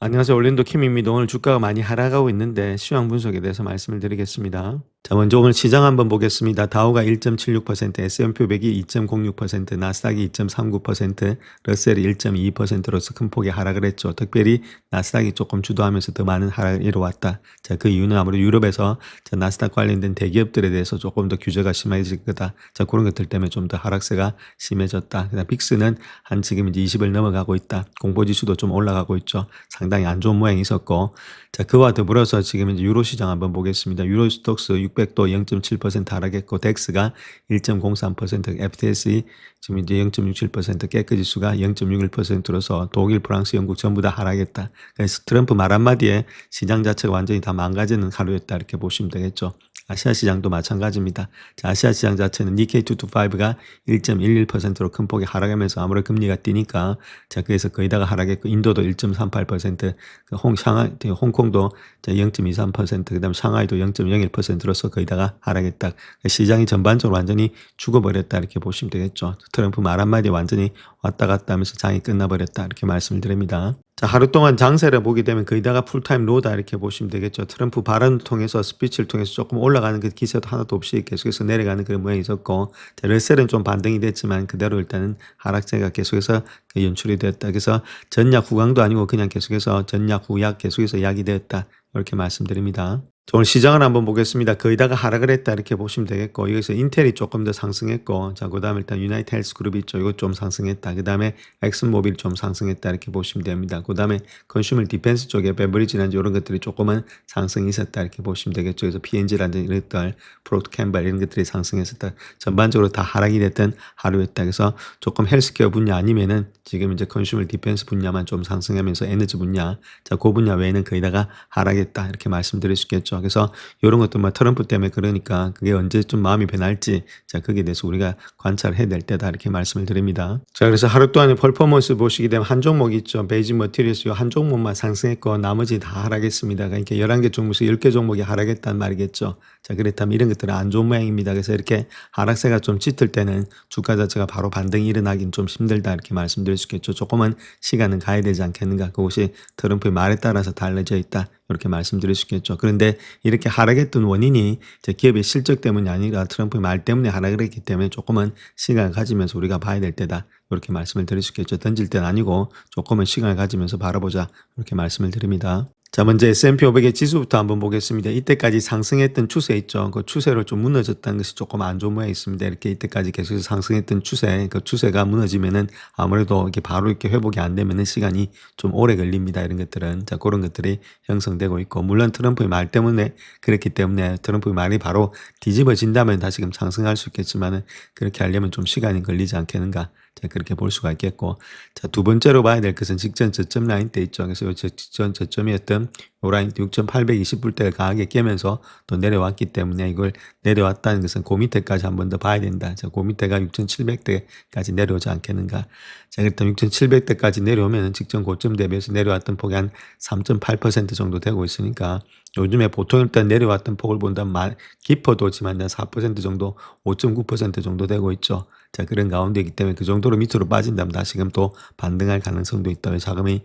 안녕하세요. 올랜도 킴입니다. 오늘 주가가 많이 하락하고 있는데 시황 분석에 대해서 말씀을 드리겠습니다. 자, 먼저 오늘 시장 한번 보겠습니다. 다우가 1.76%, S&P 500이 2.06%, 나스닥이 2.39%, 러셀이 1.22%로서 큰 폭의 하락을 했죠. 특별히 나스닥이 조금 주도하면서 더 많은 하락을 이뤄왔다. 자, 그 이유는 아무래도 유럽에서 자, 나스닥 관련된 대기업들에 대해서 조금 더 규제가 심해질 거다. 자, 그런 것들 때문에 좀 더 하락세가 심해졌다. 그다음 빅스는 한 지금 이제 20을 넘어가고 있다. 공포지수도 좀 올라가고 있죠. 상당히 안 좋은 모양이 있었고, 자, 그와 더불어서 지금 이제 유로 시장 한번 보겠습니다. 유로 스톡스 600도 0.7% 하락했고, 덱스가 1.03%, FTSE 지금 이제 0.67%, 깨끗 지수가 0.61%로서 독일, 프랑스, 영국 전부 다 하락했다. 그래서 트럼프 말 한마디에 시장 자체가 완전히 다 망가지는 하루였다. 이렇게 보시면 되겠죠. 아시아 시장도 마찬가지입니다. 자, 아시아 시장 자체는 니케이 225가 1.11%로 큰 폭이 하락하면서 아무래도 금리가 뛰니까 자, 그래서 거의 다가 하락했고, 인도도 1.38%, 홍콩도 0.23%, 그다음 상하이도 0.01%로서 거의 다가 하락했다. 시장이 전반적으로 완전히 죽어버렸다. 이렇게 보시면 되겠죠. 트럼프 말 한마디에 완전히 왔다 갔다 하면서 장이 끝나버렸다. 이렇게 말씀을 드립니다. 자, 하루 동안 장세를 보게 되면 거의 다가 풀타임 로우다 이렇게 보시면 되겠죠. 트럼프 발언을 통해서 스피치를 통해서 조금 올라가는 그 기세도 하나도 없이 계속해서 내려가는 그런 모양이 있었고, 자, 러셀은 좀 반등이 됐지만 그대로 일단은 하락세가 계속해서 연출이 됐다. 그래서 전약 후강도 아니고 그냥 계속해서 전약 후약 계속해서 약이 되었다. 이렇게 말씀드립니다. 오늘 시장을 한번 보겠습니다. 거의 다가 하락을 했다 이렇게 보시면 되겠고, 여기서 인텔이 조금 더 상승했고, 자, 그 다음에 일단 유나이트 헬스 그룹이 있죠. 이거 좀 상승했다. 그 다음에 엑슨모빌 좀 상승했다 이렇게 보시면 됩니다. 그 다음에 컨슈머 디펜스 쪽에 베버리지라든지 이런 것들이 조금은 상승이 있었다 이렇게 보시면 되겠죠. 그래서 P&G라든지 이런 것들, 프로트 캠벨 이런 것들이 상승했었다. 전반적으로 다 하락이 됐던 하루였다. 그래서 조금 헬스케어 분야 아니면은 지금 이제 컨슈머 디펜스 분야만 좀 상승하면서 에너지 분야, 자, 그 분야 외에는 거의 다가 하락했다 이렇게 말씀드릴 수 있겠죠. 그래서 이런 것도 트럼프 때문에 그러니까 그게 언제쯤 마음이 변할지, 자, 거기에 대해서 우리가 관찰을 해야 될 때다 이렇게 말씀을 드립니다. 자, 그래서 하루 동안의 퍼포먼스 보시게 되면 한 종목 있죠. 베이직 머티리얼스 한 종목만 상승했고 나머지 다 하락했습니다. 그러니까 11개 종목에서 10개 종목이 하락했단 말이겠죠. 자, 그렇다면 이런 것들은 안 좋은 모양입니다. 그래서 이렇게 하락세가 좀 짙을 때는 주가 자체가 바로 반등이 일어나긴 좀 힘들다 이렇게 말씀드릴 수 있겠죠. 조금은 시간은 가야 되지 않겠는가. 그것이 트럼프의 말에 따라서 달라져 있다. 이렇게 말씀드릴 수 있겠죠. 그런데 이렇게 하락했던 원인이 기업의 실적 때문이 아니라 트럼프의 말 때문에 하락을 했기 때문에 조금은 시간을 가지면서 우리가 봐야 될 때다. 이렇게 말씀을 드릴 수 있겠죠. 던질 때는 아니고 조금은 시간을 가지면서 바라보자. 이렇게 말씀을 드립니다. 자, 먼저 S&P 500의 지수부터 한번 보겠습니다. 이때까지 상승했던 추세 있죠. 그 추세로 좀 무너졌다는 것이 조금 안 좋은 모양이 있습니다. 이렇게 이때까지 계속해서 상승했던 추세, 그 추세가 무너지면은 아무래도 이렇게 바로 이렇게 회복이 안 되면은 시간이 좀 오래 걸립니다. 이런 것들은. 자, 그런 것들이 형성되고 있고, 물론 트럼프의 말 때문에 그렇기 때문에 트럼프의 말이 바로 뒤집어진다면 다시금 상승할 수 있겠지만은 그렇게 하려면 좀 시간이 걸리지 않겠는가. 자, 그렇게 볼 수가 있겠고. 자, 두 번째로 봐야 될 것은 직전 저점 라인 때 있죠. 그래서 직전 저점이었던 요 라인 6,820불대를 강하게 깨면서 또 내려왔기 때문에 이걸 내려왔다는 것은 그 밑에까지 한 번 더 봐야 된다. 자, 그 밑에가 6,700대까지 내려오지 않겠는가. 자, 그렇다면 6,700대까지 내려오면 직전 고점 대비해서 내려왔던 폭이 한 3.8% 정도 되고 있으니까 요즘에 보통 일단 내려왔던 폭을 본다면 깊어도지만 한 4% 정도, 5.9% 정도 되고 있죠. 자, 그런 가운데이기 때문에 그 정도로 밑으로 빠진다면 다시금 또 반등할 가능성도 있다. 자금이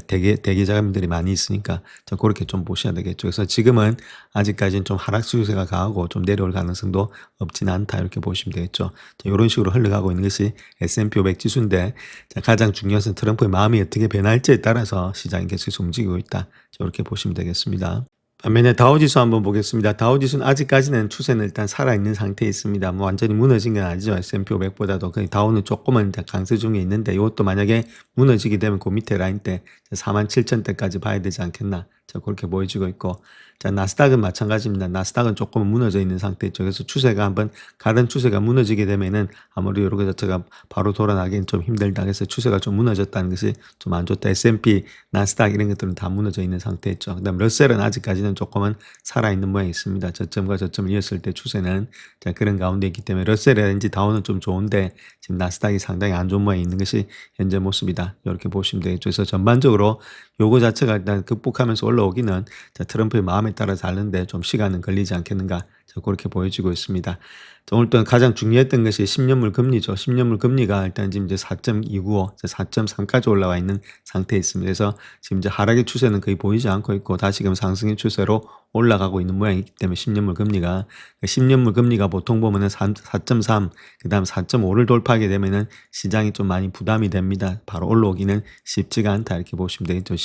대기 자금들이 많이 있으니까 자, 그렇게 좀 보셔야 되겠죠. 그래서 지금은 아직까지는 좀 하락 추세가 강하고 좀 내려올 가능성도 없지는 않다. 이렇게 보시면 되겠죠. 자, 이런 식으로 흘러가고 있는 것이 S&P 500 지수인데, 자, 가장 중요한 것은 트럼프의 마음이 어떻게 변할지에 따라서 시장이 계속해서 움직이고 있다. 자, 이렇게 보시면 되겠습니다. 반면에 다우지수 한번 보겠습니다. 다우지수는 아직까지는 추세는 일단 살아있는 상태에 있습니다. 뭐 완전히 무너진 건 아니죠. S&P 500보다도. 다우는 조금은 강세 중에 있는데 이것도 만약에 무너지게 되면 그 밑에 라인 때 47,000대까지 봐야 되지 않겠나. 자, 그렇게 보여지고 있고. 자, 나스닥은 마찬가지입니다. 나스닥은 조금 무너져 있는 상태죠. 그래서 추세가 한번 가던 추세가 무너지게 되면은 아무리 이런 것 자체가 바로 돌아나기는 좀 힘들다. 그래서 추세가 좀 무너졌다는 것이 좀 안 좋다. S&P, 나스닥 이런 것들은 다 무너져 있는 상태였죠. 그다음 러셀은 아직까지는 조금은 살아있는 모양이 있습니다. 저점과 저점을 이었을 때 추세는 자, 그런 가운데 있기 때문에 러셀이라든지 다우는 좀 좋은데 지금 나스닥이 상당히 안 좋은 모양이 있는 것이 현재 모습이다. 이렇게 보시면 되겠죠. 그래서 전반적으로 요거 자체가 일단 극복하면서 올라오기는 자, 트럼프의 마음에 따라 다른데 좀 시간은 걸리지 않겠는가. 자, 그렇게 보여지고 있습니다. 자, 오늘 또 가장 중요했던 것이 10년물 금리죠. 10년물 금리가 일단 지금 이제 4.295, 4.3까지 올라와 있는 상태에 있습니다. 그래서 지금 이제 하락의 추세는 거의 보이지 않고 있고 다시금 상승의 추세로 올라가고 있는 모양이기 때문에 10년물 금리가 10년물 금리가 보통 보면은 4.3, 그다음 4.5를 돌파하게 되면은 시장이 좀 많이 부담이 됩니다. 바로 올라오기는 쉽지가 않다 이렇게 보시면 되겠죠.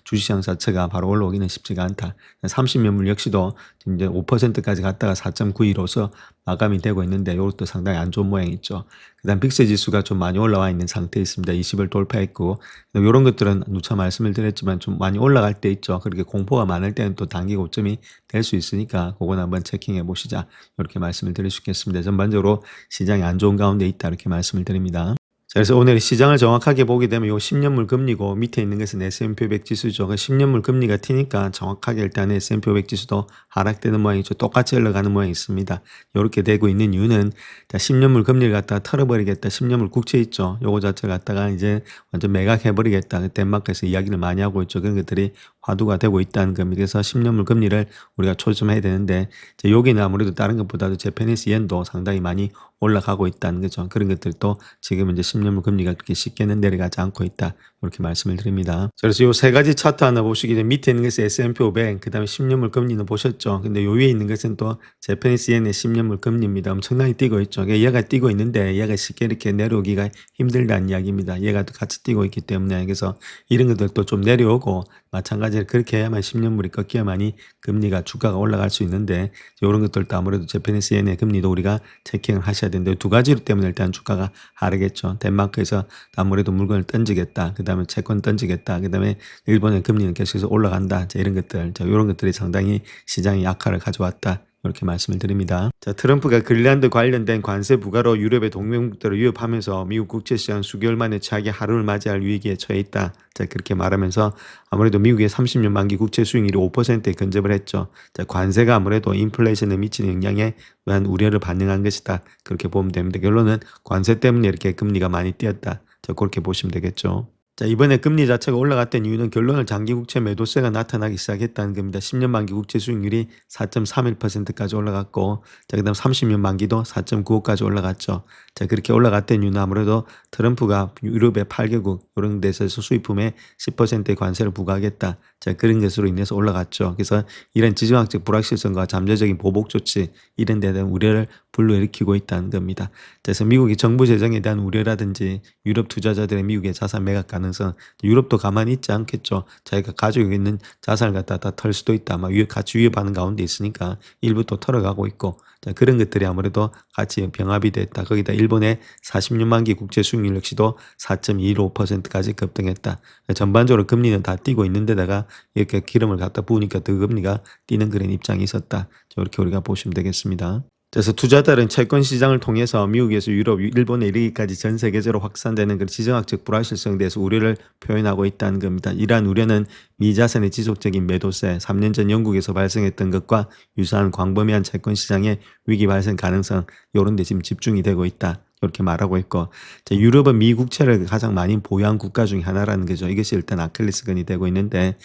주식시장 자체가 바로 올라오기는 쉽지가 않다. 30년물 역시도 지금 이제 5%까지 갔다가 4.92로서 마감이 되고 있는데 이것도 상당히 안 좋은 모양이 있죠. 그다음 빅스 지수가 좀 많이 올라와 있는 상태에 있습니다. 20을 돌파했고 이런 것들은 누차 말씀을 드렸지만 좀 많이 올라갈 때 있죠. 그렇게 공포가 많을 때는 또 단기 고점이 될 수 있으니까 그건 한번 체킹해 보시자 이렇게 말씀을 드릴 수 있겠습니다. 전반적으로 시장이 안 좋은 가운데 있다 이렇게 말씀을 드립니다. 자, 그래서 오늘 시장을 정확하게 보게 되면 요 10년물 금리고 밑에 있는 것은 S&P 500 지수죠. 그 10년물 금리가 튀니까 정확하게 일단 S&P 500 지수도 하락되는 모양이죠. 똑같이 흘러가는 모양이 있습니다. 이렇게 되고 있는 이유는 자, 10년물 금리를 갖다가 털어버리겠다. 10년물 국채 있죠. 요거 자체를 갖다가 이제 완전 매각해버리겠다. 덴마크에서 이야기를 많이 하고 있죠. 그런 것들이 화두가 되고 있다는 겁니다. 그래서 10년물 금리를 우리가 초점해야 되는데 이제 여기는 아무래도 다른 것보다도 재패니스 엔도 상당히 많이 올라가고 있다는 거죠. 그런 것들도 지금 이제 10년물 금리가 그렇게 쉽게는 내려가지 않고 있다. 이렇게 말씀을 드립니다. 그래서 요 세 가지 차트 하나 보시기 전에 밑에 있는 것은 S&P 500, 그 다음에 10년물 금리는 보셨죠. 근데 요 위에 있는 것은 또 재패니스 엔의 10년물 금리입니다. 엄청나게 뛰고 있죠. 얘가 뛰고 있는데 얘가 쉽게 이렇게 내려오기가 힘들다는 이야기입니다. 얘가 또 같이 뛰고 있기 때문에 그래서 이런 것들도 좀 내려오고 마찬가지로 그렇게 해야만 10년물이 꺾여야만이 금리가 주가가 올라갈 수 있는데 이런 것들도 아무래도 재패니스 엔의 금리도 우리가 체킹을 하셔야 되는데 두 가지 때문에 일단 주가가 하르겠죠. 덴마크에서 아무래도 물건을 던지겠다. 그 다음에 채권 던지겠다. 그 다음에 일본의 금리는 계속해서 올라간다. 자, 이런 것들, 자, 이런 것들이 상당히 시장의 약화를 가져왔다. 이렇게 말씀을 드립니다. 자, 트럼프가 그린란드 관련된 관세 부과로 유럽의 동맹국들을 위협하면서 미국 국채시장 수개월 만에 최악의 하루를 맞이할 위기에 처해 있다. 자, 그렇게 말하면서 아무래도 미국의 30년 만기 국채 수익률이 5%에 근접을 했죠. 자, 관세가 아무래도 인플레이션에 미치는 영향에 의한 우려를 반영한 것이다. 그렇게 보면 됩니다. 결론은 관세 때문에 이렇게 금리가 많이 뛰었다. 자, 그렇게 보시면 되겠죠. 자, 이번에 금리 자체가 올라갔던 이유는 결론을 장기 국채 매도세가 나타나기 시작했다는 겁니다. 10년 만기 국채 수익률이 4.31%까지 올라갔고, 자, 그다음 30년 만기도 4.95까지 올라갔죠. 자, 그렇게 올라갔던 이유는 아무래도 트럼프가 유럽의 8개국 이런 데서 수입품에 10%의 관세를 부과하겠다. 자, 그런 것으로 인해서 올라갔죠. 그래서 이런 지정학적 불확실성과 잠재적인 보복 조치 이런 데 대한 우려를 불러일으키고 있다는 겁니다. 그래서 미국의 정부 재정에 대한 우려라든지 유럽 투자자들의 미국의 자산 매각 가능성, 유럽도 가만히 있지 않겠죠. 자기가 가지고 있는 자산을 갖다 다 털 수도 있다. 막 같이 위협하는 가운데 있으니까 일부 또 털어가고 있고, 자, 그런 것들이 아무래도 같이 병합이 됐다. 거기다 일본의 40년 만기 국채 수익률 역시도 4.25%까지 급등했다. 전반적으로 금리는 다 뛰고 있는데다가 이렇게 기름을 갖다 부으니까 더 금리가 뛰는 그런 입장이 있었다. 이렇게 우리가 보시면 되겠습니다. 그래서 투자자들은 채권 시장을 통해서 미국에서 유럽, 일본에 이르기까지 전 세계적으로 확산되는 그런 지정학적 불확실성에 대해서 우려를 표현하고 있다는 겁니다. 이러한 우려는 미 자산의 지속적인 매도세, 3년 전 영국에서 발생했던 것과 유사한 광범위한 채권 시장의 위기 발생 가능성 이런 데 지금 집중이 되고 있다. 이렇게 말하고 있고, 유럽은 미 국채를 가장 많이 보유한 국가 중에 하나라는 거죠. 이것이 일단 아킬레스건이 되고 있는데,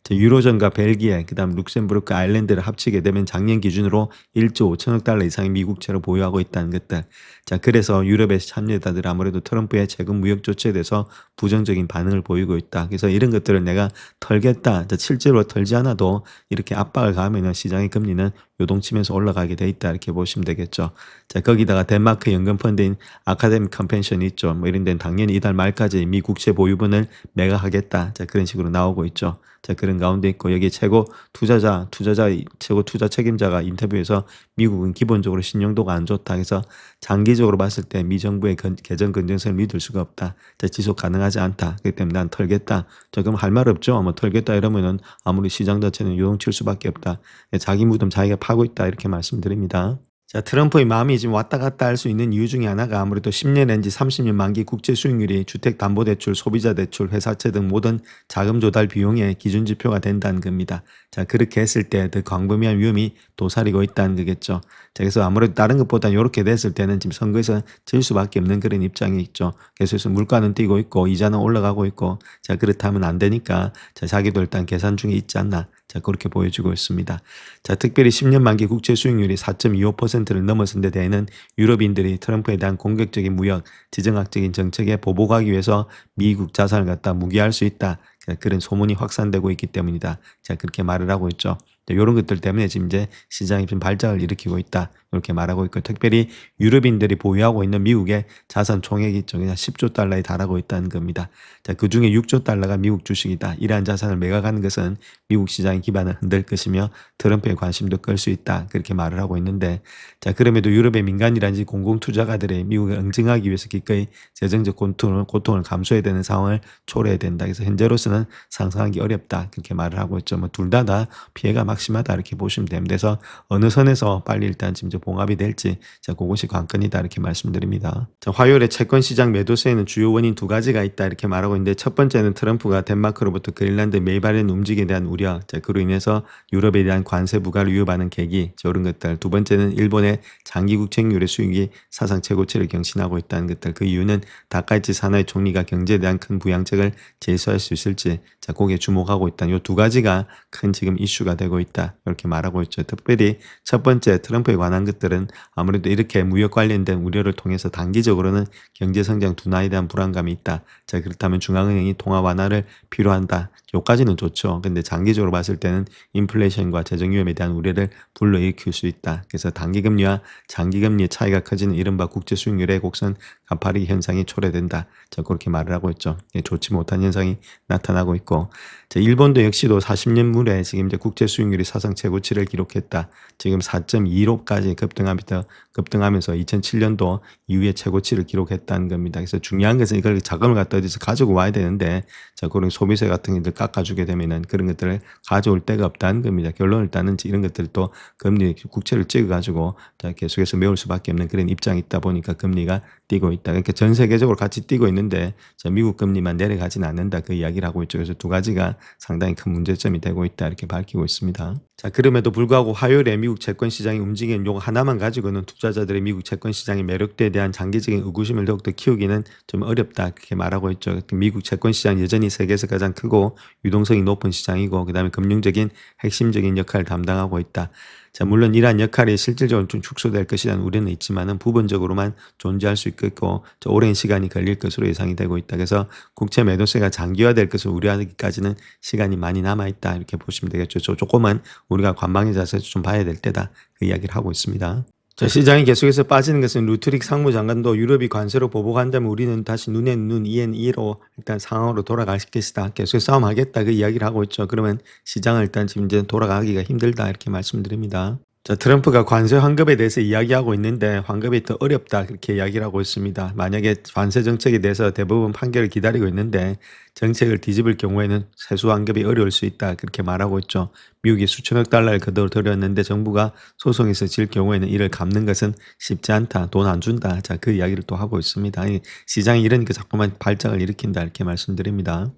유로존과 벨기에, 그다음 룩셈부르크, 아일랜드를 합치게 되면 작년 기준으로 1조 5천억 달러 이상의 미국채를 보유하고 있다는 것들. 자, 그래서 유럽의 참여자들 아무래도 트럼프의 최근 무역 조치에 대해서 부정적인 반응을 보이고 있다. 그래서 이런 것들을 내가 털겠다. 자, 실제로 털지 않아도 이렇게 압박을 가하면 시장의 금리는 요동치면서 올라가게 돼 있다. 이렇게 보시면 되겠죠. 자, 거기다가 덴마크 연금 펀드인 아카데믹 컨펜션이 있죠. 뭐 이런 데는 당연히 이달 말까지 미 국채 보유분을 매각하겠다. 자, 그런 식으로 나오고 있죠. 자, 그런 가운데 있고 여기 최고 최고 투자 책임자가 인터뷰에서 미국은 기본적으로 신용도가 안 좋다. 그래서 장기적으로 봤을 때 미 정부의 개정 건전성을 믿을 수가 없다. 자, 지속 가능하지 않다. 그렇기 때문에 난 털겠다. 자, 그럼 할 말 없죠. 뭐 털겠다 이러면은 아무리 시장 자체는 요동칠 수밖에 없다. 자기 무덤 자기가 파고 있다. 이렇게 말씀드립니다. 자, 트럼프의 마음이 지금 왔다 갔다 할 수 있는 이유 중에 하나가 아무래도 10년 렌지 30년 만기 국채 수익률이 주택담보대출, 소비자대출, 회사채 등 모든 자금 조달 비용의 기준 지표가 된다는 겁니다. 자, 그렇게 했을 때 더 광범위한 위험이 도사리고 있다는 거겠죠. 자, 그래서 아무래도 다른 것보다 이렇게 됐을 때는 지금 선거에서 질 수밖에 없는 그런 입장이 있죠. 그래서 물가는 뛰고 있고 이자는 올라가고 있고, 자, 그렇다면 안 되니까 자, 자기도 일단 계산 중에 있지 않나. 자, 그렇게 보여주고 있습니다. 자, 특별히 10년 만기 국채 수익률이 4.25%를 넘어선 데 대해는 유럽인들이 트럼프에 대한 공격적인 무역, 지정학적인 정책에 보복하기 위해서 미국 자산을 갖다 무기할 수 있다. 그런 소문이 확산되고 있기 때문이다. 자, 그렇게 말을 하고 있죠. 이런 것들 때문에 지금 이제 시장이 좀 발작을 일으키고 있다. 이렇게 말하고 있고, 특별히 유럽인들이 보유하고 있는 미국의 자산 총액이 그냥 10조 달러에 달하고 있다는 겁니다. 자, 그 중에 6조 달러가 미국 주식이다. 이러한 자산을 매각하는 것은 미국 시장의 기반을 흔들 것이며 트럼프의 관심도 끌 수 있다. 그렇게 말을 하고 있는데, 자, 그럼에도 유럽의 민간이라든지 공공투자가들의 미국을 응징하기 위해서 기꺼이 재정적 고통을 감수해야 되는 상황을 초래해야 된다. 그래서 현재로서는 상상하기 어렵다. 그렇게 말을 하고 있죠. 뭐 둘 다 피해가 막심하다. 이렇게 보시면 됩니다. 그래서 어느 선에서 빨리 일단 지금 봉합이 될지, 자, 그것이 관건이다. 이렇게 말씀드립니다. 자, 화요일에 채권 시장 매도세에는 주요 원인 두 가지가 있다. 이렇게 말하고 있는데, 첫 번째는 트럼프가 덴마크로부터 그린란드 매입하려는 움직임에 대한 우려, 자, 그로 인해서 유럽에 대한 관세 부과를 위협하는 계기, 이런 것들. 두 번째는 일본의 장기 국채율의 수익이 사상 최고치를 경신하고 있다는 것들. 그 이유는 다카이치 사나이 총리가 경제에 대한 큰 부양책을 제시할 수 있을지, 자, 거기에 주목하고 있다. 이 두 가지가 큰 지금 이슈가 되고 있다. 이렇게 말하고 있죠. 특별히 첫 번째 트럼프에 관한 것들은 아무래도 이렇게 무역 관련된 우려를 통해서 단기적으로는 경제 성장 둔화에 대한 불안감이 있다. 자, 그렇다면 중앙은행이 통화 완화를 필요한다. 요까지는 좋죠. 근데 장기적으로 봤을 때는 인플레이션과 재정 위험에 대한 우려를 불러일으킬 수 있다. 그래서 단기금리와 장기금리의 차이가 커지는 이른바 국제 수익률의 곡선 가파르기 현상이 초래된다. 자, 그렇게 말을 하고 있죠. 좋지 못한 현상이 나타나고 있고, 자, 일본도 역시도 40년 물에 지금 이제 국제 수익률이 사상 최고치를 기록했다. 지금 4.26까지 급등하면서 2007년도 이후에 최고치를 기록했다는 겁니다. 그래서 중요한 것은 이걸 자금을 갖다 어디서 가지고 와야 되는데, 자, 그런 소비세 같은 것들 깎아주게 되면은 그런 것들을 가져올 데가 없다는 겁니다. 결론을 따는 이런 것들도 금리 국채를 찍어가지고 계속해서 메울 수밖에 없는 그런 입장이 있다 보니까 금리가 뛰고 있다. 그러니까 전 세계적으로 같이 뛰고 있는데, 자, 미국 금리만 내려가지는 않는다. 그 이야기를 하고 있죠. 그래서 두 가지가 상당히 큰 문제점이 되고 있다. 이렇게 밝히고 있습니다. 자, 그럼에도 불구하고 화요일에 미국 채권 시장이 움직이는 요거 하나만 가지고는 투자자들의 미국 채권 시장의 매력도에 대한 장기적인 의구심을 더욱더 키우기는 좀 어렵다. 그렇게 말하고 있죠. 미국 채권 시장 여전히 세계에서 가장 크고 유동성이 높은 시장이고, 그다음에 금융적인 핵심적인 역할을 담당하고 있다. 자, 물론 이러한 역할이 실질적으로 좀 축소될 것이라는 우려는 있지만은 부분적으로만 존재할 수 있겠고, 오랜 시간이 걸릴 것으로 예상이 되고 있다. 그래서 국채 매도세가 장기화될 것을 우려하기까지는 시간이 많이 남아 있다. 이렇게 보시면 되겠죠. 조금만 우리가 관망의 자세에서 좀 봐야 될 때다. 그 이야기를 하고 있습니다. 자, 시장이 계속해서 빠지는 것은 루트릭 상무장관도 유럽이 관세로 보복한다면 우리는 다시 눈에 눈, 이엔 이로 일단 상황으로 돌아갈 것이다. 계속해서 싸움하겠다. 그 이야기를 하고 있죠. 그러면 시장은 일단 지금 이제 돌아가기가 힘들다. 이렇게 말씀드립니다. 자, 트럼프가 관세 환급에 대해서 이야기하고 있는데 환급이 더 어렵다. 그렇게 이야기를 하고 있습니다. 만약에 관세 정책에 대해서 대부분 판결을 기다리고 있는데 정책을 뒤집을 경우에는 세수 환급이 어려울 수 있다. 그렇게 말하고 있죠. 미국이 수천억 달러를 그대로 들였는데 정부가 소송에서 질 경우에는 이를 갚는 것은 쉽지 않다. 돈 안 준다. 자, 그 이야기를 또 하고 있습니다. 시장이 이러니까 자꾸만 발작을 일으킨다. 이렇게 말씀드립니다.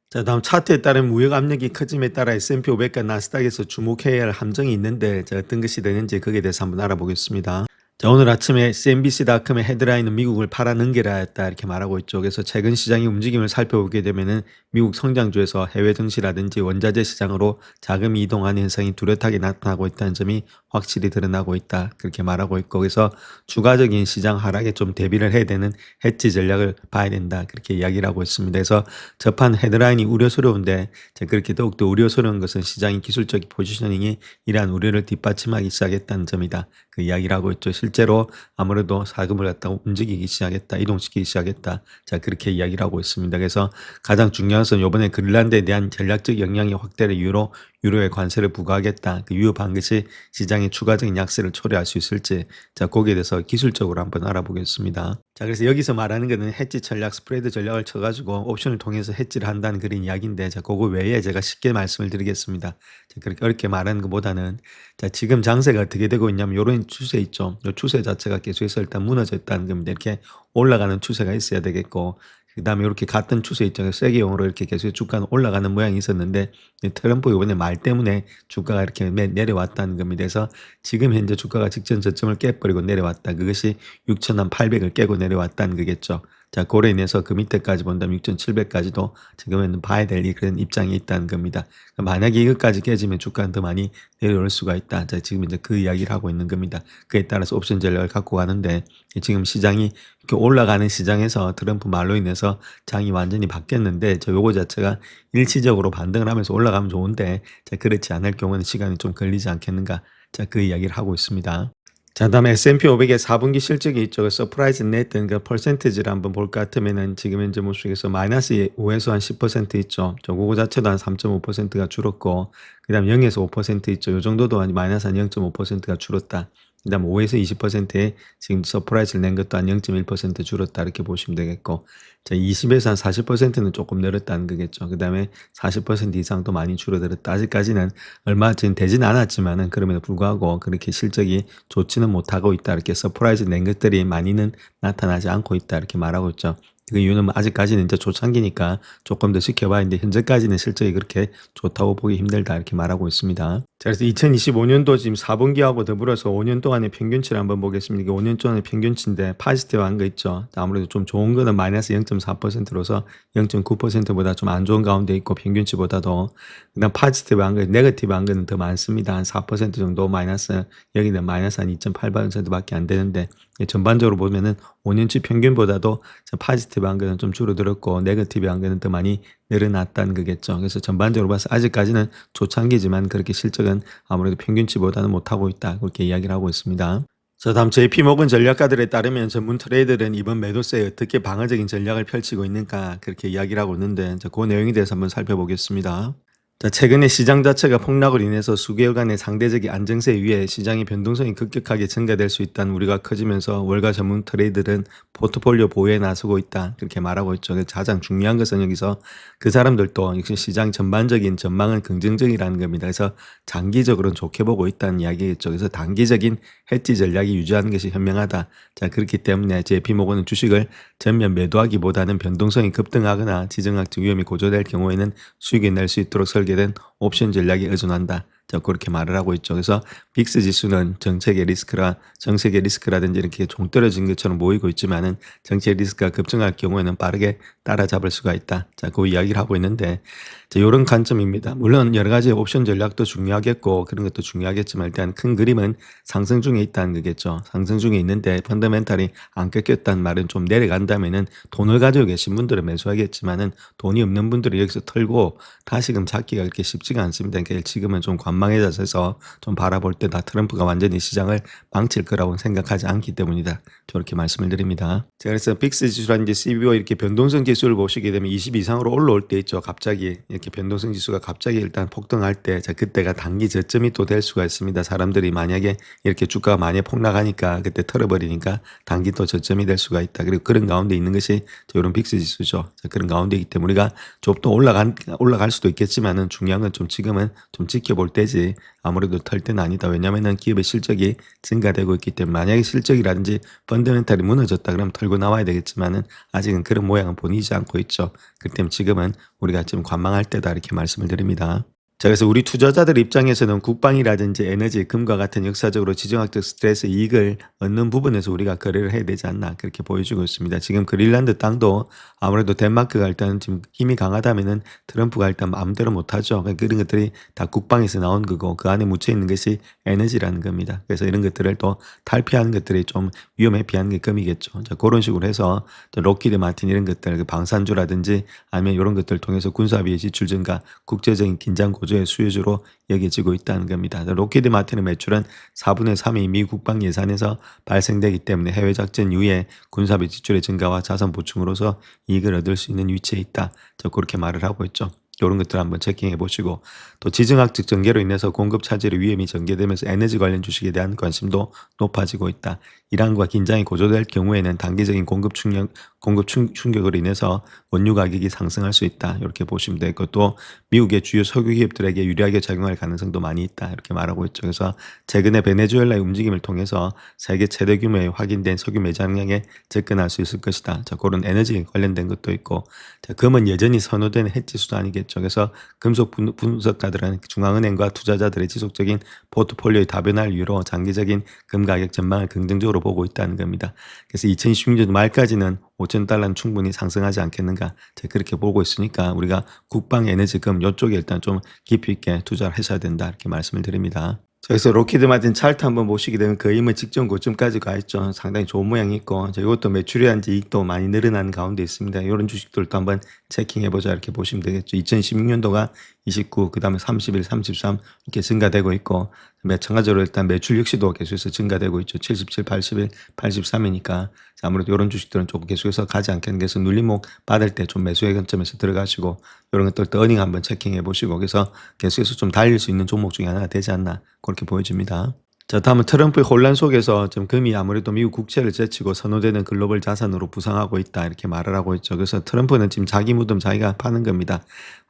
자, 다음 차트에 따른 무역 압력이 커짐에 따라 S&P 500과 나스닥에서 주목해야 할 함정이 있는데, 자, 어떤 것이 되는지 거기에 대해서 한번 알아보겠습니다. 자, 오늘 아침에 CNBC.com의 헤드라인은 미국을 팔아넘기라 했다. 이렇게 말하고 있죠. 그래서 최근 시장의 움직임을 살펴보게 되면은 미국 성장주에서 해외 증시라든지 원자재 시장으로 자금이 이동하는 현상이 뚜렷하게 나타나고 있다는 점이 확실히 드러나고 있다. 그렇게 말하고 있고, 그래서 추가적인 시장 하락에 좀 대비를 해야 되는 해지 전략을 봐야 된다. 그렇게 이야기를 하고 있습니다. 그래서 접한 헤드라인이 우려스러운데, 그렇게 더욱더 우려스러운 것은 시장의 기술적 포지셔닝이 이러한 우려를 뒷받침하기 시작했다는 점이다. 그 이야기를 하고 있죠. 실제로 아무래도 자금을 갖다가 움직이기 시작했다. 이동시키기 시작했다. 자, 그렇게 이야기를 하고 있습니다. 그래서 가장 중요한 것은 이번에 그린란드에 대한 전략적 영향의 확대를 이유로 유로에 관세를 부과하겠다. 그 위협한 것이 시장의 추가적인 약세를 초래할 수 있을지, 자, 거기에 대해서 기술적으로 한번 알아보겠습니다. 자, 그래서 여기서 말하는 것은 해지 전략, 스프레드 전략을 쳐가지고 옵션을 통해서 해지를 한다는 그런 이야기인데, 자, 그거 외에 제가 쉽게 말씀을 드리겠습니다. 자, 그렇게 어렵게 말하는 것보다는, 자, 지금 장세가 어떻게 되고 있냐면 이런 추세 있죠. 이 추세 자체가 계속해서 일단 무너졌다는 겁니다. 이렇게 올라가는 추세가 있어야 되겠고, 그 다음에 이렇게 같은 추세 있잖아요. 세계용으로 이렇게 계속 주가는 올라가는 모양이 있었는데, 트럼프 이번에 말 때문에 주가가 이렇게 내려왔다는 겁니다. 그래서 지금 현재 주가가 직전 저점을 깨버리고 내려왔다. 그것이 6,800을 깨고 내려왔다는 거겠죠. 자, 고로 인해서 그 밑에까지 본다면 6,700까지도 지금은 봐야 될 그런 입장이 있다는 겁니다. 만약에 이것까지 깨지면 주가는 더 많이 내려올 수가 있다. 자, 지금 이제 그 이야기를 하고 있는 겁니다. 그에 따라서 옵션 전략을 갖고 가는데 지금 시장이 이렇게 올라가는 시장에서 트럼프 말로 인해서 장이 완전히 바뀌었는데 요거 자체가 일시적으로 반등을 하면서 올라가면 좋은데 자, 그렇지 않을 경우는 시간이 좀 걸리지 않겠는가. 자, 그 이야기를 하고 있습니다. 자, 다음에 S&P 500의 4분기 실적이 있죠. 서프라이즈 냈던 그 퍼센티지를 한번 볼 것 같으면은 지금 현재 모습에서 마이너스 5에서 한 10% 있죠. 그거 자체도 한 3.5%가 줄었고, 그 다음 0에서 5% 있죠. 요 정도도 한 마이너스 한 0.5%가 줄었다. 그 다음 5에서 20%에 지금 서프라이즈를 낸 것도 한 0.1% 줄었다. 이렇게 보시면 되겠고, 자, 20에서 한 40%는 조금 늘었다는 거겠죠. 그 다음에 40% 이상도 많이 줄어들었다. 아직까지는 얼마 전 되진 않았지만은 그럼에도 불구하고 그렇게 실적이 좋지는 못하고 있다. 이렇게 서프라이즈 낸 것들이 많이는 나타나지 않고 있다. 이렇게 말하고 있죠. 그 이유는 아직까지는 이제 초창기니까 조금 더 지켜봐야 하는데 현재까지는 실적이 그렇게 좋다고 보기 힘들다 이렇게 말하고 있습니다. 자, 그래서 2025년도 지금 4분기하고 더불어서 5년 동안의 평균치를 한번 보겠습니다. 이게 5년 동안의 평균치인데 파지티브한 거 있죠. 아무래도 좀 좋은 거는 마이너스 0.4%로서 0.9%보다 좀 안 좋은 가운데 있고 평균치보다도 그다음 파지티브한 거, 네거티브한 거는 더 많습니다. 한 4% 정도 마이너스, 여기는 마이너스 한 2.8%밖에 안 되는데 전반적으로 보면은 5년치 평균보다도 파지티브한 거는 좀 줄어들었고 네거티브한 거는 더 많이 늘어났다는 거겠죠. 그래서 전반적으로 봐서 아직까지는 초창기지만 그렇게 실적은 아무래도 평균치보다는 못하고 있다. 그렇게 이야기를 하고 있습니다. 자, 다음 JP모건 전략가들에 따르면 전문 트레이더들은 이번 매도세에 어떻게 방어적인 전략을 펼치고 있는가 그렇게 이야기를 하고 있는데 그 내용에 대해서 한번 살펴보겠습니다. 자, 최근에 시장 자체가 폭락으로 인해서 수개월간의 상대적인 안정세 위에 시장의 변동성이 급격하게 증가될 수 있다는 우려가 커지면서 월가 전문 트레이더들은 포트폴리오 보유에 나서고 있다. 그렇게 말하고 있죠. 가장 중요한 것은 여기서 그 사람들도 역시 시장 전반적인 전망은 긍정적이라는 겁니다. 그래서 장기적으로는 좋게 보고 있다는 이야기겠죠. 그래서 단기적인 해지 전략이 유지하는 것이 현명하다. 자, 그렇기 때문에 JP모건은 주식을 전면 매도하기보다는 변동성이 급등하거나 지정학적 위험이 고조될 경우에는 수익을 낼 수 있도록 설계된 옵션 전략에 의존한다. 자, 그렇게 말을 하고 있죠. 그래서 빅스 지수는 정책의 리스크라든지 이렇게 종 떨어진 것처럼 보이고 있지만은 정책 리스크가 급증할 경우에는 빠르게 따라잡을 수가 있다. 자, 그 이야기를 하고 있는데, 자, 이런 관점입니다. 물론 여러 가지 옵션 전략도 중요하겠고 그런 것도 중요하겠지만 일단 큰 그림은 상승 중에 있다는 거겠죠. 상승 중에 있는데 펀더멘탈이 안 꺾였다는 말은 좀 내려간다면은 돈을 가지고 계신 분들은 매수하겠지만은 돈이 없는 분들이 여기서 털고 다시금 잡기가 그렇게 쉽지가 않습니다. 그러니까 지금은 좀 관망해져서 좀 바라볼 때 다 트럼프가 완전히 시장을 망칠 거라고 생각하지 않기 때문이다. 저렇게 말씀을 드립니다. 자, 그래서 빅스 지수라든지 CBO 이렇게 변동성 지수를 보시게 되면 20 이상으로 올라올 때 있죠. 갑자기 이렇게 변동성 지수가 갑자기 일단 폭등할 때, 자, 그때가 단기 저점이 또 될 수가 있습니다. 사람들이 만약에 이렇게 주가가 많이 폭락하니까 그때 털어버리니까 단기 또 저점이 될 수가 있다. 그리고 그런 가운데 있는 것이 이런 빅스 지수죠. 자, 그런 가운데이기 때문에 우리가 좀 더 올라갈 수도 있겠지만은 중요한 건 좀 지금은 좀 지켜볼 때지 아무래도 털 때는 아니다. 왜냐면은 기업의 실적이 증가되고 있기 때문에 만약에 실적이라든지 펀더멘탈이 무너졌다 그러면 털고 나와야 되겠지만은 아직은 그런 모양은 보이지 않고 있죠. 그렇기 때문에 지금은 우리가 좀 관망할 때다 이렇게 말씀을 드립니다. 자, 그래서 우리 투자자들 입장에서는 국방이라든지 에너지, 금과 같은 역사적으로 지정학적 스트레스 이익을 얻는 부분에서 우리가 거래를 해야 되지 않나 그렇게 보여주고 있습니다. 지금 그린란드 땅도 아무래도 덴마크가 일단 지금 힘이 강하다면은 트럼프가 일단 마음대로 못하죠. 그러니까 그런 것들이 다 국방에서 나온 거고 그 안에 묻혀 있는 것이 에너지라는 겁니다. 그래서 이런 것들을 또 탈피하는 것들이 좀 위험에 비하는 게 금이겠죠. 자, 그런 식으로 해서 록히드 마틴 이런 것들, 그 방산주라든지 아니면 이런 것들을 통해서 군사비의 지출 증가, 국제적인 긴장 고조의 수혜주로 여겨지고 있다는 겁니다. 록히드 마틴의 매출은 4분의 3이 미 국방 예산에서 발생되기 때문에 해외 작전 이후에 군사비 지출의 증가와 자산 보충으로서 이익을 얻을 수 있는 위치에 있다. 저 그렇게 말을 하고 있죠. 이런 것들 한번 체킹해 보시고 또 지정학적 전개로 인해서 공급 차질의 위험이 전개되면서 에너지 관련 주식에 대한 관심도 높아지고 있다. 이란과 긴장이 고조될 경우에는 단기적인 공급 충격으로 인해서 원유 가격이 상승할 수 있다. 이렇게 보시면 되고 또 미국의 주요 석유 기업들에게 유리하게 작용할 가능성도 많이 있다. 이렇게 말하고 있죠. 그래서 최근에 베네수엘라의 움직임을 통해서 세계 최대 규모의 확인된 석유 매장량에 접근할 수 있을 것이다. 자, 그런 에너지 관련된 것도 있고 자, 금은 여전히 선호되는 해지 수단이겠죠. 그래서 금속 분석가들은 중앙은행과 투자자들의 지속적인 포트폴리오의 다변화를 이유로 장기적인 금 가격 전망을 긍정적으로 보고 있다는 겁니다. 그래서 2026년 말까지는 5,000달러는 충분히 상승하지 않겠는가. 제가 그렇게 보고 있으니까 우리가 국방 에너지금 이쪽에 일단 좀 깊이 있게 투자를 하셔야 된다. 이렇게 말씀을 드립니다. 그래서 로키드 마틴 차트 한번 보시게 되면 거의 뭐 직전 고점까지 가 있죠. 상당히 좋은 모양이 있고 이것도 매출이한지 이익도 많이 늘어난 가운데 있습니다. 이런 주식들도 한번 체킹해보자 이렇게 보시면 되겠죠. 2016년도가 29, 그 다음에 31, 33 이렇게 증가되고 있고 마찬가지로 일단 매출 역시도 계속해서 증가되고 있죠. 77, 81, 83이니까 아무래도 이런 주식들은 조금 계속해서 가지 않겠는 그래서 눌림목 받을 때 좀 매수의 관점에서 들어가시고 이런 것들 또 어닝 한번 체킹해 보시고 그래서 계속해서 좀 달릴 수 있는 종목 중에 하나가 되지 않나 그렇게 보여집니다. 자, 다음은 트럼프의 혼란 속에서 좀 금이 아무래도 미국 국채를 제치고 선호되는 글로벌 자산으로 부상하고 있다 이렇게 말을 하고 있죠. 그래서 트럼프는 지금 자기 무덤 자기가 파는 겁니다.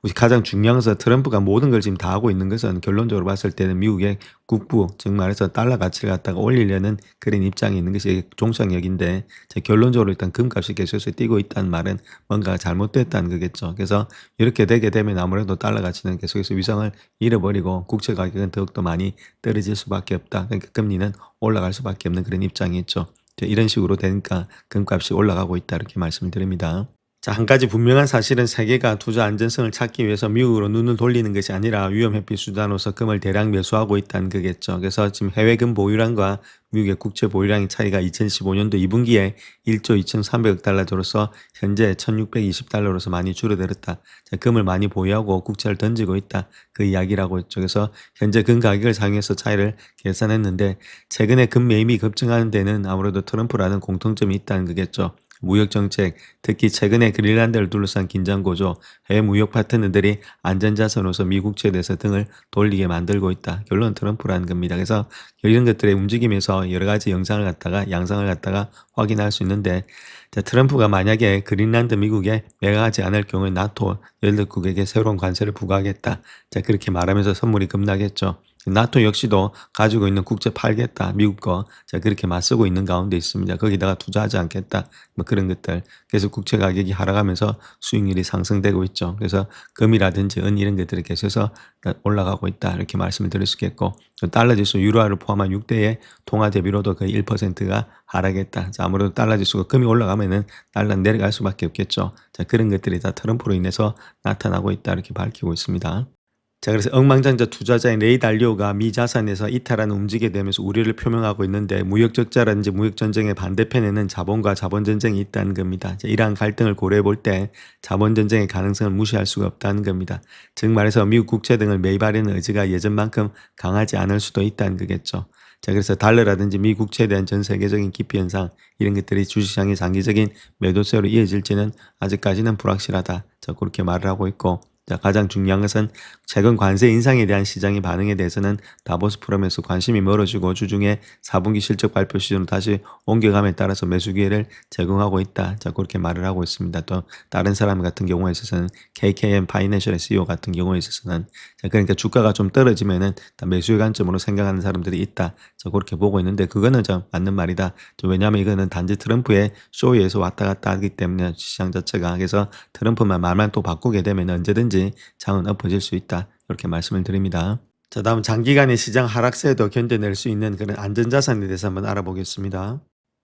우리 가장 중요한 것은 트럼프가 모든 걸 지금 다 하고 있는 것은 결론적으로 봤을 때는 미국의 국부, 즉 말해서 달러 가치를 갖다가 올리려는 그런 입장이 있는 것이 종착역인데 결론적으로 일단 금값이 계속해서 뛰고 있다는 말은 뭔가 잘못됐다는 거겠죠. 그래서 이렇게 되게 되면 아무래도 달러 가치는 계속해서 위상을 잃어버리고 국채 가격은 더욱더 많이 떨어질 수밖에 없다. 그러니까 금리는 올라갈 수밖에 없는 그런 입장이 있죠. 이런 식으로 되니까 금값이 올라가고 있다 이렇게 말씀을 드립니다. 자, 한 가지 분명한 사실은 세계가 투자 안전성을 찾기 위해서 미국으로 눈을 돌리는 것이 아니라 위험회피 수단으로서 금을 대량 매수하고 있다는 거겠죠. 그래서 지금 해외금 보유량과 미국의 국채 보유량의 차이가 2015년도 2분기에 1조 2,300억 달러로서 현재 1,620달러로서 많이 줄어들었다. 자, 금을 많이 보유하고 국채를 던지고 있다. 그 이야기라고 했죠. 그래서 현재 금 가격을 사용해서 차이를 계산했는데 최근에 금 매입이 급증하는 데는 아무래도 트럼프라는 공통점이 있다는 거겠죠. 무역정책, 특히 최근에 그린란드를 둘러싼 긴장고조, 해외 무역 파트너들이 안전자산으로서 미국채에 대해서 등을 돌리게 만들고 있다. 결론 트럼프라는 겁니다. 그래서 이런 것들의 움직임에서 여러 가지 영상을 갖다가 양상을 갖다가 확인할 수 있는데 자, 트럼프가 만약에 그린란드 미국에 매각하지 않을 경우에 나토 18국에게 새로운 관세를 부과하겠다. 자, 그렇게 말하면서 선물이 급나겠죠. 나토 역시도 가지고 있는 국채 팔겠다. 미국 거. 자, 그렇게 맞서고 있는 가운데 있습니다. 거기다가 투자하지 않겠다. 뭐 그런 것들. 그래서 국채 가격이 하락하면서 수익률이 상승되고 있죠. 그래서 금이라든지 은 이런 것들이 계속해서 올라가고 있다. 이렇게 말씀을 드릴 수 있겠고 달러 지수 유로화를 포함한 6대의 통화 대비로도 거의 1%가 하락했다. 자, 아무래도 달러 지수가 금이 올라가면은 달러 내려갈 수밖에 없겠죠. 자, 그런 것들이 다 트럼프로 인해서 나타나고 있다. 이렇게 밝히고 있습니다. 자, 그래서 억만장자 투자자인 레이 달리오가 미 자산에서 이탈하는 움직이게 되면서 우려를 표명하고 있는데 무역 적자라든지 무역 전쟁의 반대편에는 자본과 자본 전쟁이 있다는 겁니다. 자, 이러한 갈등을 고려해 볼 때 자본 전쟁의 가능성을 무시할 수가 없다는 겁니다. 즉 말해서 미국 국채 등을 매입하려는 의지가 예전만큼 강하지 않을 수도 있다는 거겠죠. 자, 그래서 달러라든지 미 국채에 대한 전 세계적인 기피 현상 이런 것들이 주식시장의 장기적인 매도세로 이어질지는 아직까지는 불확실하다. 자, 그렇게 말을 하고 있고 자, 가장 중요한 것은 최근 관세 인상에 대한 시장의 반응에 대해서는 다보스 포럼에서 관심이 멀어지고 주중에 4분기 실적 발표 시즌으로 다시 옮겨감에 따라서 매수 기회를 제공하고 있다. 자, 그렇게 말을 하고 있습니다. 또 다른 사람 같은 경우에 있어서는 KKM 파이낸셜의 CEO 같은 경우에 있어서는 자, 그러니까 주가가 좀 떨어지면은 다 매수의 관점으로 생각하는 사람들이 있다. 자, 그렇게 보고 있는데 그거는 좀 맞는 말이다. 왜냐하면 이거는 단지 트럼프의 쇼에서 왔다 갔다 하기 때문에 시장 자체가 그래서 트럼프만 말만 또 바꾸게 되면 언제든지 장은 엎어질 수 있다. 이렇게 말씀을 드립니다. 자, 다음 장기간의 시장 하락세도 견뎌낼 수 있는 그런 안전자산에 대해서 한번 알아보겠습니다.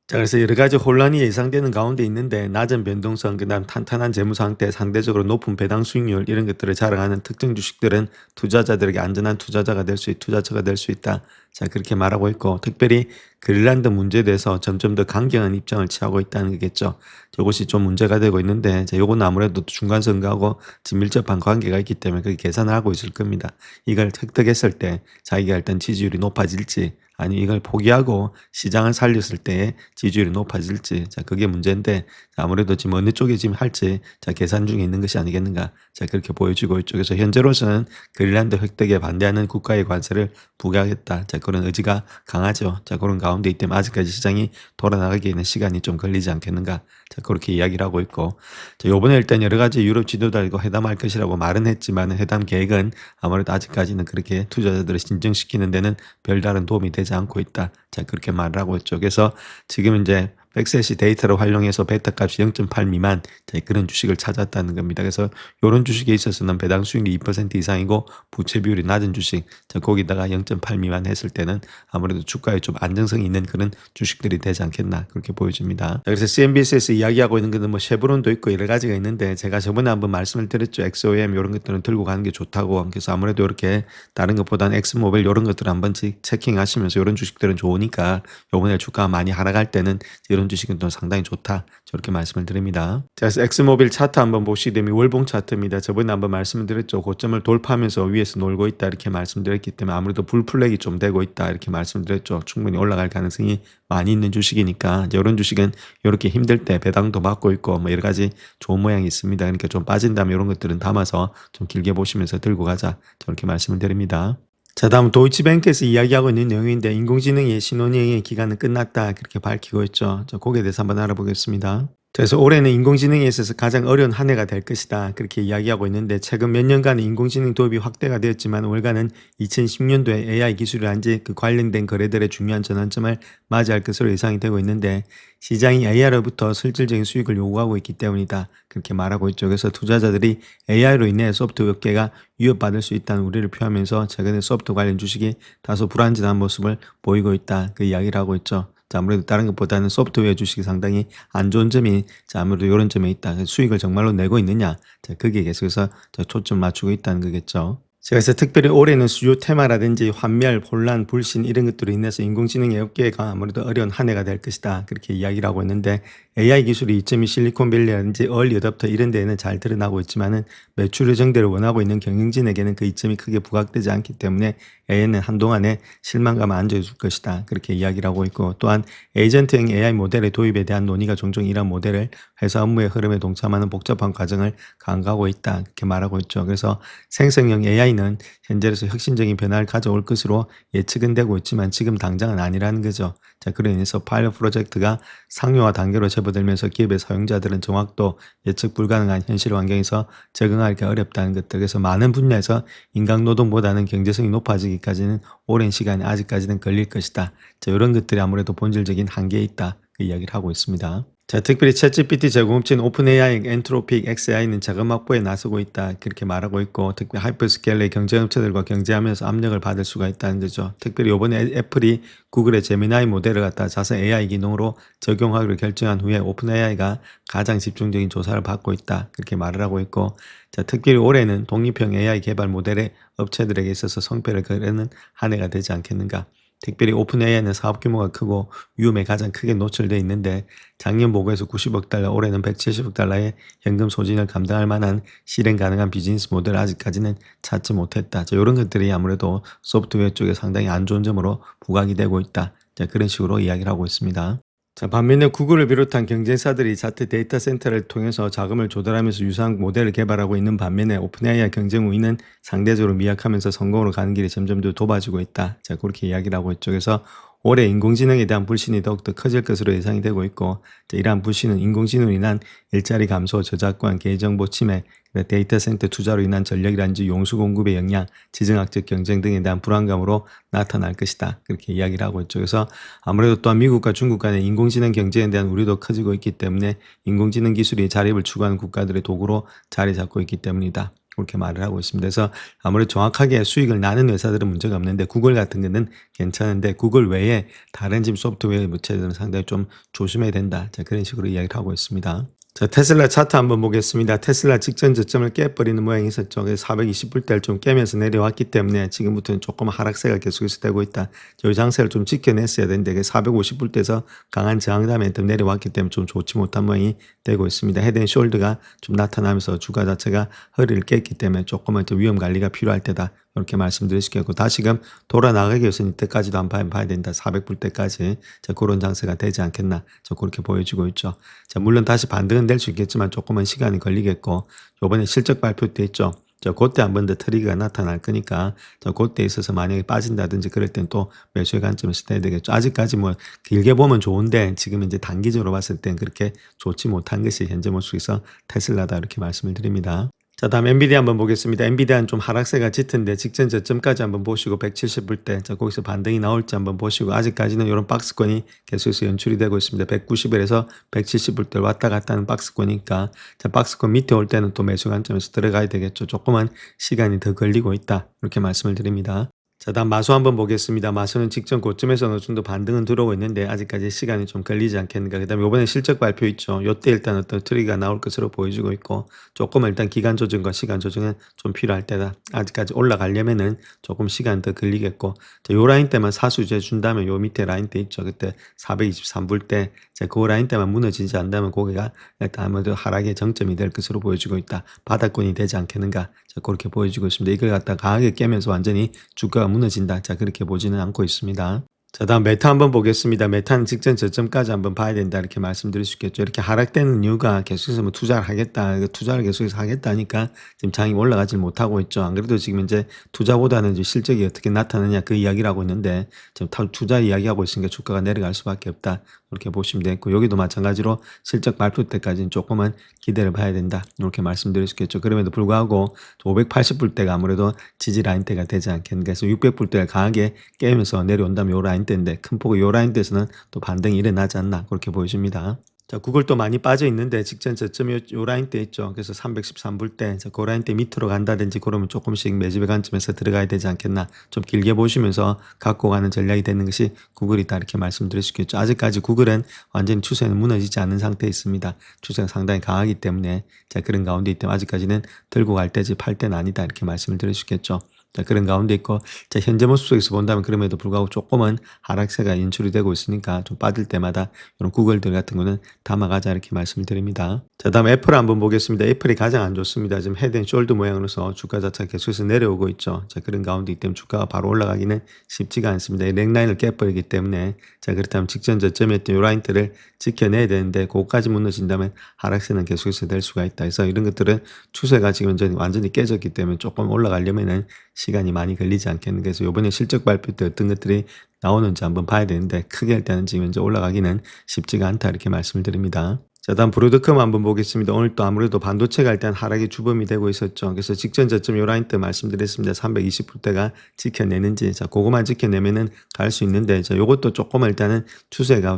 자, 그래서 여러 가지 혼란이 예상되는 가운데 있는데 낮은 변동성, 그다음 탄탄한 재무 상태, 상대적으로 높은 배당 수익률 이런 것들을 자랑하는 특정 주식들은 투자자들에게 안전한 투자자가 될 수 투자처가 될 수 있다. 자, 그렇게 말하고 있고 특별히 그린란드 문제에 대해서 점점 더 강경한 입장을 취하고 있다는 거겠죠. 저것이 좀 문제가 되고 있는데 요건 아무래도 중간 선거하고 지금 밀접한 관계가 있기 때문에 그게 계산을 하고 있을 겁니다. 이걸 획득했을 때 자기가 일단 지지율이 높아질지 아니 이걸 포기하고 시장을 살렸을 때 지지율이 높아질지 자 그게 문제인데 아무래도 지금 어느 쪽에 지금 할지 자 계산 중에 있는 것이 아니겠는가 자 그렇게 보여지고 있죠. 그래서 현재로서는 그린란드 획득에 반대하는 국가의 관세를 부과하겠다 자 그런 의지가 강하죠. 자 그런 가운데 있기 때문에 아직까지 시장이 돌아나가기에는 시간이 좀 걸리지 않겠는가 자 그렇게 이야기를 하고 있고 자 요번에 일단 여러 가지 유럽 지도자들과 회담할 것이라고 말은 했지만 회담 계획은 아무래도 아직까지는 그렇게 투자자들을 진정시키는 데는 별다른 도움이 되지 않고 있다. 자 그렇게 말을 하고 있죠. 그래서 지금 이제 백셋이 데이터를 활용해서 베타 값이 0.8 미만 그런 주식을 찾았다는 겁니다. 그래서 이런 주식에 있어서는 배당 수익률이 2% 이상이고 부채 비율이 낮은 주식, 거기다가 0.8 미만 했을 때는 아무래도 주가에 좀 안정성이 있는 그런 주식들이 되지 않겠나 그렇게 보여집니다. 그래서 CNBC에서 이야기하고 있는 것은 뭐 쉐브론도 있고 여러 가지가 있는데 제가 저번에 한번 말씀을 드렸죠. XOM 이런 것들은 들고 가는 게 좋다고. 그래서 아무래도 이렇게 다른 것보다는 엑스모빌 이런 것들 한번 체킹하시면서 이런 주식들은 좋으니까 이번에 주가가 많이 하락할 때는 이런 주식은 또 상당히 좋다. 저렇게 말씀을 드립니다. 자, 그래서 엑스모빌 차트 한번 보시게 되면 월봉 차트입니다. 저번에 한번 말씀을 드렸죠. 고점을 돌파하면서 위에서 놀고 있다 이렇게 말씀드렸기 때문에 아무래도 불플렉이 좀 되고 있다 이렇게 말씀드렸죠. 충분히 올라갈 가능성이 많이 있는 주식이니까 이런 주식은 이렇게 힘들 때 배당도 받고 있고 뭐 여러 가지 좋은 모양이 있습니다. 그러니까 좀 빠진다면 이런 것들은 담아서 좀 길게 보시면서 들고 가자 저렇게 말씀을 드립니다. 자, 다음 도이치뱅크에서 이야기하고 있는 내용인데 인공지능의 신혼여행의 기간은 끝났다 그렇게 밝히고 있죠. 거기에 대해서 한번 알아보겠습니다. 그래서 올해는 인공지능에 있어서 가장 어려운 한 해가 될 것이다 그렇게 이야기하고 있는데 최근 몇 년간 인공지능 도입이 확대가 되었지만 올해는 2010년도에 AI 기술이 한지 그 관련된 거래들의 중요한 전환점을 맞이할 것으로 예상이 되고 있는데 시장이 AI로부터 실질적인 수익을 요구하고 있기 때문이다 그렇게 말하고 있죠. 그래서 투자자들이 AI로 인해 소프트웨어 업계가 위협받을 수 있다는 우려를 표하면서 최근에 소프트 관련 주식이 다소 불안정한 모습을 보이고 있다 그 이야기를 하고 있죠. 자, 아무래도 다른 것보다는 소프트웨어 주식이 상당히 안 좋은 점이 아무래도 이런 점에 있다. 수익을 정말로 내고 있느냐. 자, 거기에 계속해서 초점 맞추고 있다는 거겠죠. 그래서 특별히 올해는 수요 테마라든지 환멸, 혼란, 불신 이런 것들로 인해서 인공지능의 업계가 아무래도 어려운 한 해가 될 것이다. 그렇게 이야기를 하고 있는데 AI 기술이 2.2 실리콘밸리라든지 얼리 어댑터 이런 데에는 잘 드러나고 있지만은 매출 예정대로 원하고 있는 경영진에게는 그 이점이 크게 부각되지 않기 때문에 AI는 한동안에 실망감을 안겨줄 것이다. 그렇게 이야기를 하고 있고 또한 에이전트형 AI 모델의 도입에 대한 논의가 종종 이런 모델을 회사 업무의 흐름에 동참하는 복잡한 과정을 강구하고 있다. 그렇게 말하고 있죠. 그래서 생성형 AI는 현재로서 혁신적인 변화를 가져올 것으로 예측은 되고 있지만 지금 당장은 아니라는 거죠. 자, 그로 인해서 파일럿 프로젝트가 상용화 단계로 접어들면서 기업의 사용자들은 정확도 예측 불가능한 현실 환경에서 적응하기 어렵다는 것들. 그래서 많은 분야에서 인간 노동보다는 경제성이 높아지기까지는 오랜 시간이 아직까지는 걸릴 것이다. 자, 이런 것들이 아무래도 본질적인 한계에 있다. 그 이야기를 하고 있습니다. 자, 특별히 챗GPT 제공업체인 오픈AI, 엔트로픽, xAI는 자금 확보에 나서고 있다. 그렇게 말하고 있고 특히 하이퍼스케일러의 경쟁업체들과 경쟁하면서 압력을 받을 수가 있다는 거죠. 특별히 이번에 애플이 구글의 제미나이 모델을 갖다 자사 AI 기능으로 적용하기로 결정한 후에 오픈AI가 가장 집중적인 조사를 받고 있다. 그렇게 말을 하고 있고 자, 특별히 올해는 독립형 AI 개발 모델의 업체들에게 있어서 성패를 거르는 한 해가 되지 않겠는가. 특별히 오픈AI는 사업 규모가 크고 위험에 가장 크게 노출되어 있는데 작년 보고에서 90억 달러, 올해는 170억 달러의 현금 소진을 감당할 만한 실행 가능한 비즈니스 모델을 아직까지는 찾지 못했다. 자, 이런 것들이 아무래도 소프트웨어 쪽에 상당히 안 좋은 점으로 부각이 되고 있다. 자, 그런 식으로 이야기를 하고 있습니다. 자, 반면에 구글을 비롯한 경쟁사들이 자체 데이터 센터를 통해서 자금을 조달하면서 유사한 모델을 개발하고 있는 반면에 오픈AI 경쟁 우위는 상대적으로 미약하면서 성공으로 가는 길이 점점 더 좁아지고 있다. 자, 그렇게 이야기를 하고 있죠. 그래서 올해 인공지능에 대한 불신이 더욱더 커질 것으로 예상이 되고 있고 자, 이러한 불신은 인공지능으로 인한 일자리 감소, 저작권, 개인정보 침해, 데이터 센터 투자로 인한 전력이라든지 용수 공급의 영향, 지정학적 경쟁 등에 대한 불안감으로 나타날 것이다. 그렇게 이야기를 하고 있죠. 그래서 아무래도 또한 미국과 중국 간의 인공지능 경쟁에 대한 우려도 커지고 있기 때문에 인공지능 기술이 자립을 추구하는 국가들의 도구로 자리 잡고 있기 때문이다. 그렇게 말을 하고 있습니다. 그래서 아무래도 정확하게 수익을 나는 회사들은 문제가 없는데 구글 같은 거는 괜찮은데 구글 외에 다른 집 소프트웨어 업체들은 상당히 좀 조심해야 된다. 자, 그런 식으로 이야기를 하고 있습니다. 자, 테슬라 차트 한번 보겠습니다. 테슬라 직전 저점을 깨버리는 모양이 있었죠. 그래서 420불대를 좀 깨면서 내려왔기 때문에 지금부터는 조금 하락세가 계속해서 되고 있다. 이 장세를 좀 지켜냈어야 되는데 450불대에서 강한 저항 다음에 또 내려왔기 때문에 좀 좋지 못한 모양이 되고 있습니다. 헤드앤숄더가 좀 나타나면서 주가 자체가 허리를 깼기 때문에 조금은 더 위험 관리가 필요할 때다. 이렇게 말씀드릴 수 있겠고 다시금 돌아 나가기 위해서는 이때까지도 한번 봐야 된다. 400불대까지 자, 그런 장세가 되지 않겠나. 저 그렇게 보여지고 있죠. 자, 물론 다시 반등은 될 수 있겠지만 조금은 시간이 걸리겠고 요번에 실적 발표 때 있죠. 자, 그때 한 번 더 트리거가 나타날 거니까 자, 그때 있어서 만약에 빠진다든지 그럴 땐 또 매수의 관점에서 돼야 되겠죠. 아직까지 뭐 길게 보면 좋은데 지금 이제 단기적으로 봤을 땐 그렇게 좋지 못한 것이 현재 모습에서 테슬라다 이렇게 말씀을 드립니다. 자, 다음 엔비디아 한번 보겠습니다. 엔비디아는 좀 하락세가 짙은데 직전 저점까지 한번 보시고 170불대, 자, 거기서 반등이 나올지 한번 보시고 아직까지는 이런 박스권이 계속해서 연출이 되고 있습니다. 190일에서 170불대 왔다 갔다 하는 박스권이니까 자, 박스권 밑에 올 때는 또 매수 관점에서 들어가야 되겠죠. 조금만 시간이 더 걸리고 있다. 이렇게 말씀을 드립니다. 자, 다음 마수 한번 보겠습니다. 마수는 직전 고점에서 어느 정도 반등은 들어오고 있는데 아직까지 시간이 좀 걸리지 않겠는가. 그 다음에 이번에 실적 발표 있죠. 요때 일단 어떤 트리가 나올 것으로 보여지고 있고 조금 일단 기간 조정과 시간 조정은 좀 필요할 때다. 아직까지 올라가려면은 조금 시간 더 걸리겠고 자, 요 라인 때만 사수제 준다면 요 밑에 라인 때 있죠. 그때 423불 때 자, 그 라인 때만 무너지지 않다면 고개가 일단 아무래도 하락의 정점이 될 것으로 보여지고 있다. 바닥권이 되지 않겠는가. 자, 그렇게 보여지고 있습니다. 이걸 갖다 강하게 깨면서 완전히 주가가 무너진다. 자, 그렇게 보지는 않고 있습니다. 자, 다음 메타 한번 보겠습니다. 메타는 직전 저점까지 한번 봐야 된다. 이렇게 말씀드릴 수 있겠죠. 이렇게 하락되는 이유가 계속해서 뭐 투자를 하겠다. 투자를 계속해서 하겠다니까 지금 장이 올라가질 못하고 있죠. 안 그래도 지금 이제 투자보다는 이제 실적이 어떻게 나타나냐 그 이야기를 하고 있는데 지금 투자 이야기하고 있으니까 주가가 내려갈 수밖에 없다. 이렇게 보시면 되겠고 여기도 마찬가지로 실적 발표 때까지는 조금은 기대를 봐야 된다. 이렇게 말씀드릴 수 있겠죠. 그럼에도 불구하고 580불대가 아무래도 지지 라인대가 되지 않겠는가. 그래서 600불대가 강하게 깨면서 내려온다면 요 라인대인데 큰 폭의 요 라인대에서는 또 반등이 일어나지 않나 그렇게 보여집니다. 자, 구글 또 많이 빠져 있는데 직전 저점이 요 라인 때 있죠. 그래서 313불 때, 자, 그 라인 때 밑으로 간다든지 그러면 조금씩 매집의 관점에서 들어가야 되지 않겠나. 좀 길게 보시면서 갖고 가는 전략이 되는 것이 구글이다 이렇게 말씀드릴 수 있겠죠. 아직까지 구글은 완전히 추세는 무너지지 않은 상태에 있습니다. 추세가 상당히 강하기 때문에 자, 그런 가운데 있다면 아직까지는 들고 갈 때지 팔 때는 아니다 이렇게 말씀을 드릴 수 있겠죠. 자, 그런 가운데 있고, 자, 현재 모습 속에서 본다면 그럼에도 불구하고 조금은 하락세가 연출이 되고 있으니까 좀 빠질 때마다 이런 구글들 같은 거는 담아가자 이렇게 말씀을 드립니다. 자, 다음 애플 한번 보겠습니다. 애플이 가장 안 좋습니다. 지금 헤드앤숄더 모양으로서 주가 자체가 계속해서 내려오고 있죠. 자, 그런 가운데 있기 때문에 주가가 바로 올라가기는 쉽지가 않습니다. 이 넥라인을 깨버리기 때문에 자, 그렇다면 직전 저점이었던 이 라인들을 지켜내야 되는데 그거까지 무너진다면 하락세는 계속해서 될 수가 있다. 그래서 이런 것들은 추세가 지금 완전히 깨졌기 때문에 조금 올라가려면은 시간이 많이 걸리지 않겠는가. 그래서 이번에 실적 발표 때 어떤 것들이 나오는지 한번 봐야 되는데 크게 일단은 지금 현재 올라가기는 쉽지가 않다 이렇게 말씀을 드립니다. 자, 다음 브로드컴 한번 보겠습니다. 오늘 또 아무래도 반도체가 일단 하락의 주범이 되고 있었죠. 그래서 직전 저점 요 라인 때 말씀드렸습니다. 320불대가 지켜내는지, 자, 그거만 지켜내면은 갈 수 있는데, 자, 요것도 조금 일단은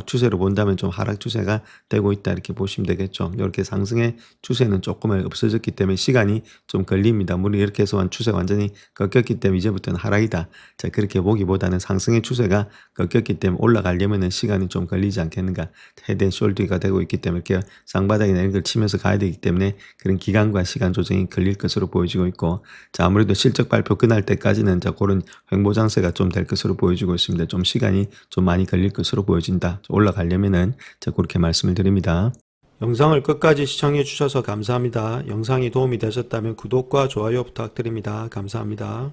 추세로 본다면 좀 하락 추세가 되고 있다 이렇게 보시면 되겠죠. 이렇게 상승의 추세는 조금 없어졌기 때문에 시간이 좀 걸립니다. 물론 이렇게 해서 추세가 완전히 꺾였기 때문에 이제부터는 하락이다. 자, 그렇게 보기보다는 상승의 추세가 꺾였기 때문에 올라가려면은 시간이 좀 걸리지 않겠는가. 헤드앤숄더가 되고 있기 때문에 이렇게 쌍바닥이나 이런 걸 치면서 가야 되기 때문에 그런 기간과 시간 조정이 걸릴 것으로 보여지고 있고 자 아무래도 실적 발표 끝날 때까지는 자 그런 횡보장세가 좀 될 것으로 보여지고 있습니다. 좀 시간이 좀 많이 걸릴 것으로 보여진다. 올라가려면은 자 그렇게 말씀을 드립니다. 영상을 끝까지 시청해 주셔서 감사합니다. 영상이 도움이 되셨다면 구독과 좋아요 부탁드립니다. 감사합니다.